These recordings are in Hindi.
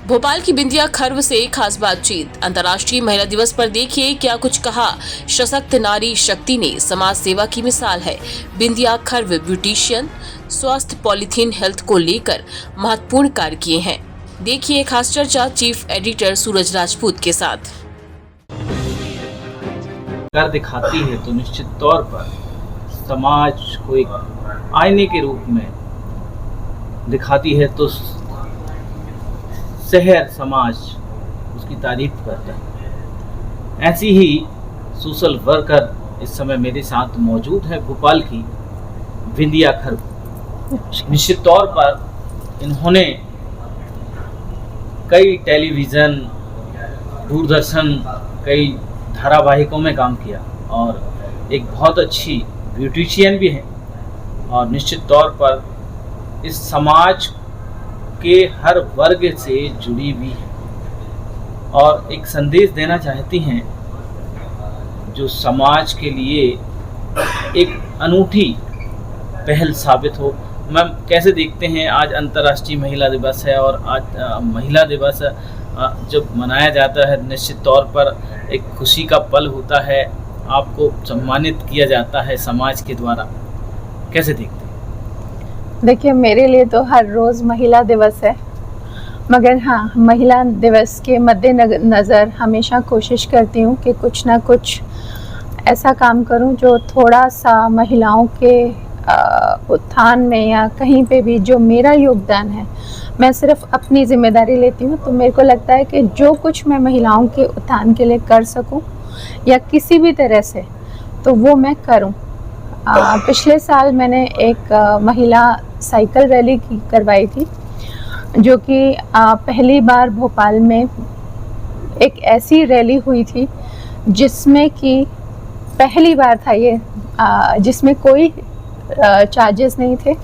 भोपाल की बिंदिया खर्व से खास बातचीत। अंतर्राष्ट्रीय महिला दिवस पर देखिए क्या कुछ कहा। सशक्त नारी शक्ति ने समाज सेवा की मिसाल है। बिंदिया खर्व ब्यूटिशियन स्वास्थ्य पॉलीथीन हेल्थ को लेकर महत्वपूर्ण कार्य किए हैं। देखिए खास चर्चा चीफ एडिटर सूरज राजपूत के साथ। कर दिखाती है तो निश्चित तौर पर समाज को एक आईने के रूप में दिखाती है, तो शहर समाज उसकी तारीफ करता है। ऐसी ही सोशल वर्कर इस समय मेरे साथ मौजूद है भोपाल की बिंदिया खर्व। निश्चित तौर पर इन्होंने कई टेलीविज़न, दूरदर्शन, कई धारावाहिकों में काम किया और एक बहुत अच्छी ब्यूटिशियन भी है और निश्चित तौर पर इस समाज के हर वर्ग से जुड़ी हुई है और एक संदेश देना चाहती हैं जो समाज के लिए एक अनूठी पहल साबित हो। मैम, कैसे देखते हैं आज अंतर्राष्ट्रीय महिला दिवस है और आज महिला दिवस जब मनाया जाता है निश्चित तौर पर एक खुशी का पल होता है, आपको सम्मानित किया जाता है समाज के द्वारा, कैसे देखते हैं? देखिए, मेरे लिए तो हर रोज़ महिला दिवस है, मगर हाँ, महिला दिवस के मद्देनज़र हमेशा कोशिश करती हूँ कि कुछ ना कुछ ऐसा काम करूँ जो थोड़ा सा महिलाओं के उत्थान में या कहीं पे भी जो मेरा योगदान है, मैं सिर्फ अपनी जिम्मेदारी लेती हूँ। तो मेरे को लगता है कि जो कुछ मैं महिलाओं के उत्थान के लिए कर सकूँ या किसी भी तरह से, तो वो मैं करूँ। पिछले साल मैंने एक महिला साइकिल रैली करवाई थी, जो कि पहली बार भोपाल में एक ऐसी रैली हुई थी जिसमें कि पहली बार था ये, जिसमें कोई चार्जेस नहीं थे,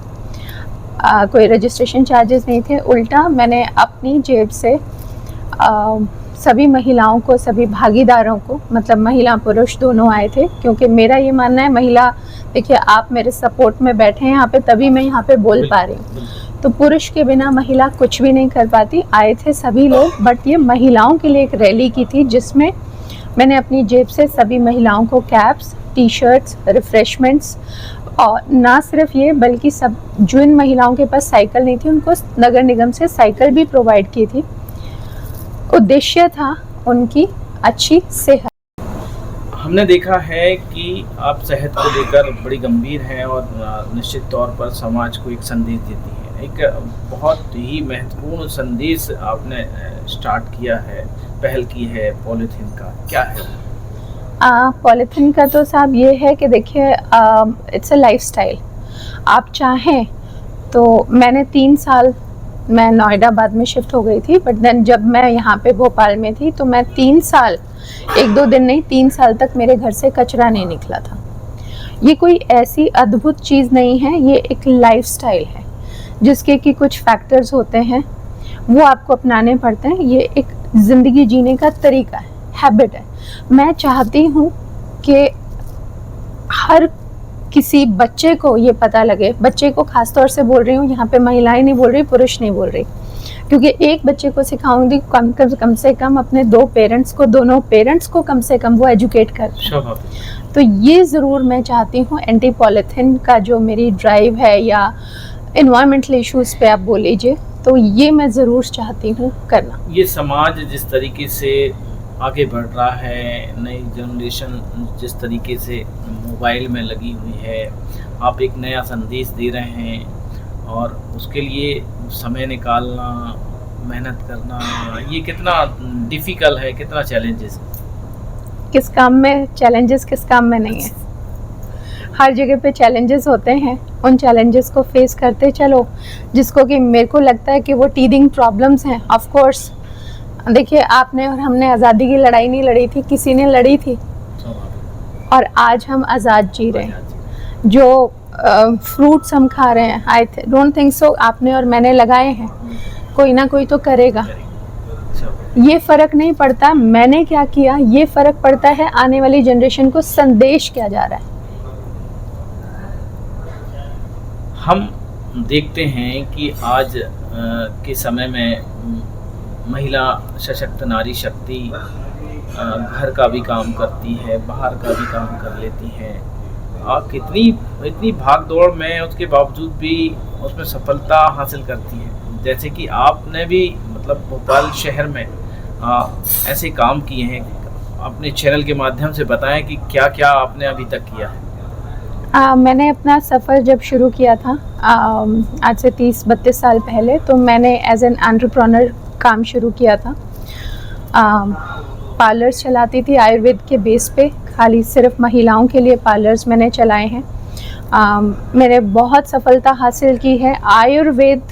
कोई रजिस्ट्रेशन चार्जेस नहीं थे। उल्टा मैंने अपनी जेब से सभी महिलाओं को, सभी भागीदारों को, मतलब महिला पुरुष दोनों आए थे, क्योंकि मेरा ये मानना है महिला, देखिए आप मेरे सपोर्ट में बैठे हैं यहाँ पे, तभी मैं यहाँ पे बोल पा रही हूँ। तो पुरुष के बिना महिला कुछ भी नहीं कर पाती। आए थे सभी लोग, बट ये महिलाओं के लिए एक रैली की थी जिसमें मैंने अपनी जेब से सभी महिलाओं को कैप्स, टी शर्ट्स, रिफ्रेशमेंट्स, और ना सिर्फ ये बल्कि सब जिन महिलाओं के पास साइकिल नहीं थी उनको नगर निगम से साइकिल भी प्रोवाइड की थी। उद्देश्य था उनकी अच्छी सेहत। हमने देखा है कि आप सेहत को लेकर बड़ी गंभीर हैं और निश्चित तौर पर समाज को एक संदेश देती हैं। एक बहुत ही महत्वपूर्ण संदेश आपने स्टार्ट किया है, पहल की है पॉलीथीन का, क्या है? पॉलीथीन का तो साहब ये है कि देखिए, इट्स अ लाइफस्टाइल। आप चाहें तो मैंने 3 साल, मैं नोएडा बाद में शिफ्ट हो गई थी, बट देन जब मैं यहाँ पे भोपाल में थी तो मैं 3 साल, 1-2 दिन नहीं, 3 साल तक मेरे घर से कचरा नहीं निकला था। ये कोई ऐसी अद्भुत चीज़ नहीं है, ये एक लाइफस्टाइल है जिसके कि कुछ फैक्टर्स होते हैं, वो आपको अपनाने पड़ते हैं। ये एक ज़िंदगी जीने का तरीका है, हैबिट है। मैं चाहती हूँ कि हर किसी बच्चे को ये पता लगे, बच्चे को खास तौर से बोल रही हूँ, यहाँ पे महिलाएं नहीं बोल रही, पुरुष नहीं बोल रही, क्योंकि एक बच्चे को सिखाऊंगी कम से कम अपने दोनों पेरेंट्स को कम से कम वो एजुकेट कर। तो ये ज़रूर मैं चाहती हूँ, एंटी पॉलीथीन का जो मेरी ड्राइव है या इन्वायरमेंटल इश्यूज़ पे आप बोल लीजिए, तो ये मैं ज़रूर चाहती हूँ करना। ये समाज जिस तरीके से आगे बढ़ रहा है, नई जनरेशन जिस तरीके से मोबाइल में लगी हुई है, आप एक नया संदेश दे रहे हैं और उसके लिए समय निकालना, मेहनत करना, ये कितना डिफ़िकल्ट है, कितना चैलेंजेस? किस काम में चैलेंजेस, किस काम में नहीं है? हर जगह पे चैलेंजेस होते हैं, उन चैलेंजेस को फेस करते चलो। जिसको कि मेरे को लगता है कि वो टीदिंग प्रॉब्लम्स हैं, ऑफ कोर्स। देखिए, आपने और हमने आज़ादी की लड़ाई नहीं लड़ी थी, किसी ने लड़ी थी, और आज हम आज़ाद जी रहे हैं। जो फ्रूट्स हम खा रहे हैं, आई डोंट थिंक सो आपने और मैंने लगाए हैं, कोई ना कोई तो करेगा। ये फ़र्क नहीं पड़ता मैंने क्या किया, ये फ़र्क पड़ता है आने वाली जनरेशन को संदेश क्या जा रहा है। हम देखते हैं कि आज के समय में महिला सशक्त नारी शक्ति घर का भी काम करती है, बाहर का भी काम कर लेती हैं, और इतनी भाग दौड़ में उसके बावजूद भी उसमें सफलता हासिल करती है। जैसे कि आपने भी मतलब भोपाल शहर में ऐसे काम किए हैं, अपने चैनल के माध्यम से बताएं कि क्या क्या आपने अभी तक किया है। मैंने अपना सफ़र जब शुरू किया था आज से 30-32 साल पहले, तो मैंने एज एन एंटरप्रेन्योर काम शुरू किया था। पार्लर्स चलाती थी आयुर्वेद के बेस पे, खाली सिर्फ महिलाओं के लिए पार्लर्स मैंने चलाए हैं। मैंने बहुत सफलता हासिल की है आयुर्वेद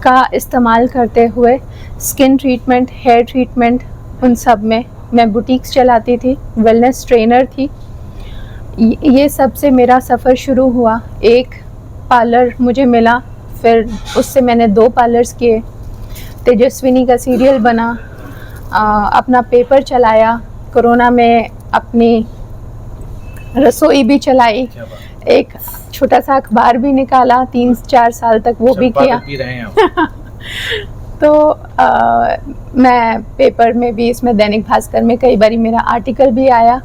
का इस्तेमाल करते हुए। स्किन ट्रीटमेंट, हेयर ट्रीटमेंट, उन सब में मैं बुटीक्स चलाती थी, वेलनेस ट्रेनर थी। ये सब से मेरा सफ़र शुरू हुआ। एक पार्लर मुझे मिला, फिर उससे मैंने 2 पार्लर्स किए। तेजस्विनी का सीरियल बना, अपना पेपर चलाया, कोरोना में अपनी रसोई भी चलाई, एक छोटा सा अखबार भी निकाला, 3-4 साल तक वो भी किया। पी रहे हैं तो मैं पेपर में भी, इसमें दैनिक भास्कर में कई बार मेरा आर्टिकल भी आया।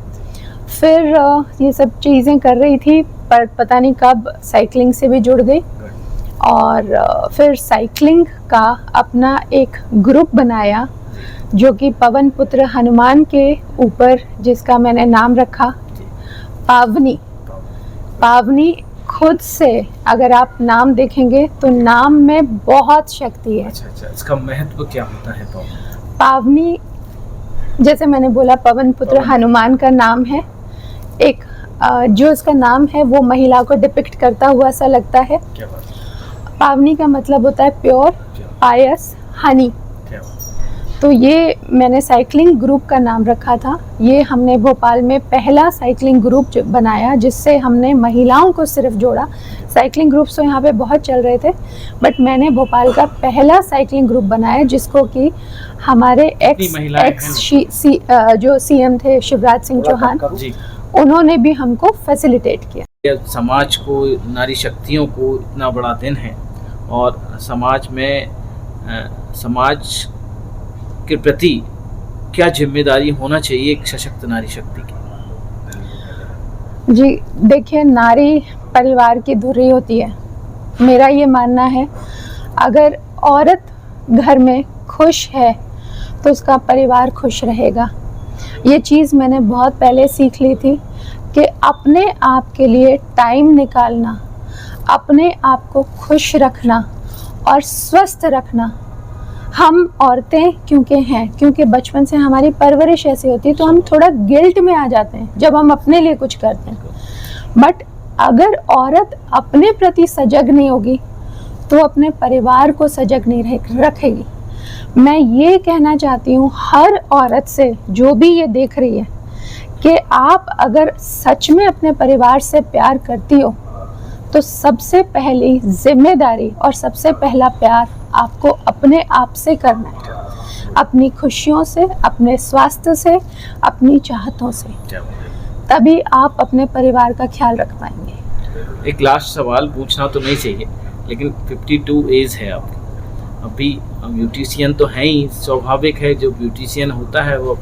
फिर ये सब चीज़ें कर रही थी, पर पता नहीं कब साइकिलिंग से भी जुड़ गई, और फिर साइकिलिंग का अपना एक ग्रुप बनाया जो कि पवन पुत्र हनुमान के ऊपर, जिसका मैंने नाम रखा पावनी। पावनी खुद से अगर आप नाम देखेंगे तो नाम में बहुत शक्ति है। अच्छा, इसका महत्व क्या होता है पावनी? जैसे मैंने बोला, पवन पुत्र हनुमान का नाम है। एक जो इसका नाम है वो महिला को डिपिक्ट करता हुआ सा लगता है। क्या बात? पावनी का मतलब होता है प्योर, पायस, हनी। तो ये मैंने साइकिलिंग ग्रुप का नाम रखा था। ये हमने भोपाल में पहला साइकिलिंग ग्रुप बनाया, जिससे हमने महिलाओं को सिर्फ जोड़ा। साइकिलिंग ग्रुप्स तो यहाँ पे बहुत चल रहे थे, बट मैंने भोपाल का पहला साइकिलिंग ग्रुप बनाया, जिसको कि हमारे जो सीएम थे शिवराज सिंह चौहान, उन्होंने भी हमको फैसिलिटेट किया। समाज को, नारी शक्तियों को इतना बड़ा दिन है, और समाज में समाज के प्रति क्या जिम्मेदारी होना चाहिए एक सशक्त नारी शक्ति की? जी देखिए, नारी परिवार की धुरी होती है। मेरा ये मानना है, अगर औरत घर में खुश है तो उसका परिवार खुश रहेगा। ये चीज़ मैंने बहुत पहले सीख ली थी कि अपने आप के लिए टाइम निकालना, अपने आप को खुश रखना और स्वस्थ रखना। हम औरतें क्योंकि बचपन से हमारी परवरिश ऐसी होती है, तो हम थोड़ा गिल्ट में आ जाते हैं जब हम अपने लिए कुछ करते हैं। बट अगर औरत अपने प्रति सजग नहीं होगी तो अपने परिवार को सजग नहीं रखेगी। मैं ये कहना चाहती हूँ हर औरत से, जो भी ये देख रही है, कि आप अगर सच में अपने परिवार से प्यार करती हो तो सबसे पहली जिम्मेदारी और सबसे पहला प्यार आपको अपने आप से करना है, अपनी खुशियों से, अपने स्वास्थ्य से, अपनी चाहतों से। तभी आप अपने परिवार का ख्याल रख पाएंगे। एक लास्ट सवाल पूछना तो नहीं चाहिए, लेकिन 52 एज है आपकी, अभी ब्यूटिशियन तो है ही, स्वाभाविक है। जो ब्यूटिशियन होता है वो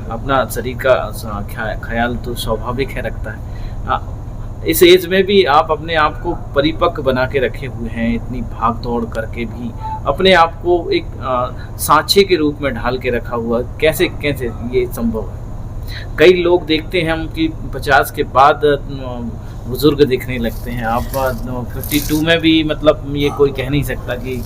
अपना शरीर का ख्याल तो स्वाभाविक है रखता है। इस एज में भी आप अपने आप को परिपक्व बना के रखे हुए हैं, इतनी भाग दौड़ करके भी अपने आप को एक सांचे के रूप में ढाल के रखा हुआ। कैसे ये संभव है? कई लोग देखते हैं हम कि 50 के बाद बुजुर्ग दिखने लगते हैं। आप 52 में भी, मतलब ये कोई कह नहीं सकता कि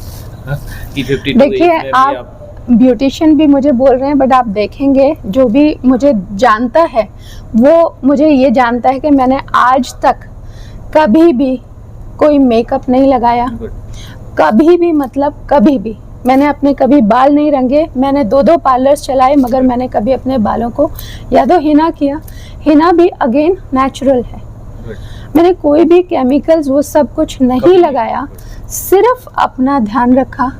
52 देखिए, आप ब्यूटिशियन भी मुझे बोल रहे हैं, बट आप देखेंगे जो भी मुझे जानता है वो मुझे ये जानता है कि मैंने आज तक कभी भी कोई मेकअप नहीं लगाया, कभी भी, मतलब कभी भी मैंने अपने कभी बाल नहीं रंगे। मैंने 2 पार्लर्स चलाए, मगर मैंने कभी अपने बालों को या तो हिना किया। हिना भी अगेन नेचुरल है। मैंने कोई भी केमिकल्स वो सब कुछ नहीं लगाया, सिर्फ अपना ध्यान रखा।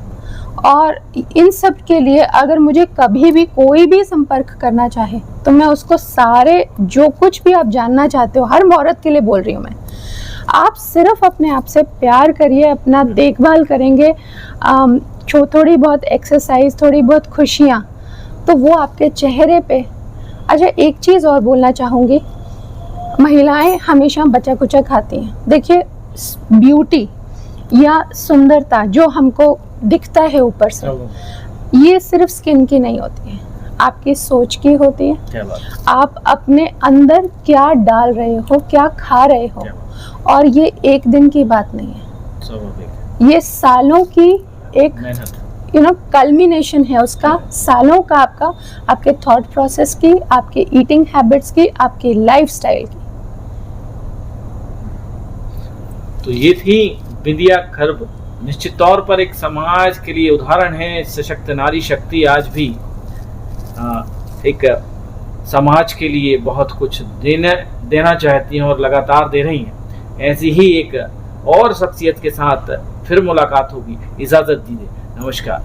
और इन सब के लिए अगर मुझे कभी भी कोई भी संपर्क करना चाहे तो मैं उसको सारे, जो कुछ भी आप जानना चाहते हो, हर औरत के लिए बोल रही हूँ मैं, आप सिर्फ अपने आप से प्यार करिए, अपना देखभाल करेंगे, थोड़ी बहुत एक्सरसाइज, थोड़ी बहुत खुशियाँ, तो वो आपके चेहरे पे। अच्छा, एक चीज़ और बोलना चाहूँगी, महिलाएं हमेशा बचा कुचा खाती हैं। देखिए, ब्यूटी या सुंदरता जो हमको दिखता है ऊपर से, ये सिर्फ स्किन की नहीं होती है, आपकी सोच की होती है। क्या बात। आप अपने अंदर क्या डाल रहे हो, क्या खा रहे हो, और ये एक दिन की बात नहीं है, स्वाभाविक। ये सालों की एक मेहनत, कल्मिनेशन है उसका, सालों का आपका, आपके थॉट प्रोसेस की, आपके ईटिंग हैबिट्स की, आपकी लाइफस्टाइल की। तो ये थी बिंदिया खर्ब। निश्चित तौर पर एक समाज के लिए उदाहरण है। सशक्त नारी शक्ति आज भी एक समाज के लिए बहुत कुछ देना चाहती हैं और लगातार दे रही हैं। ऐसी ही एक और शख्सियत के साथ फिर मुलाकात होगी। इजाज़त दीजिए, नमस्कार।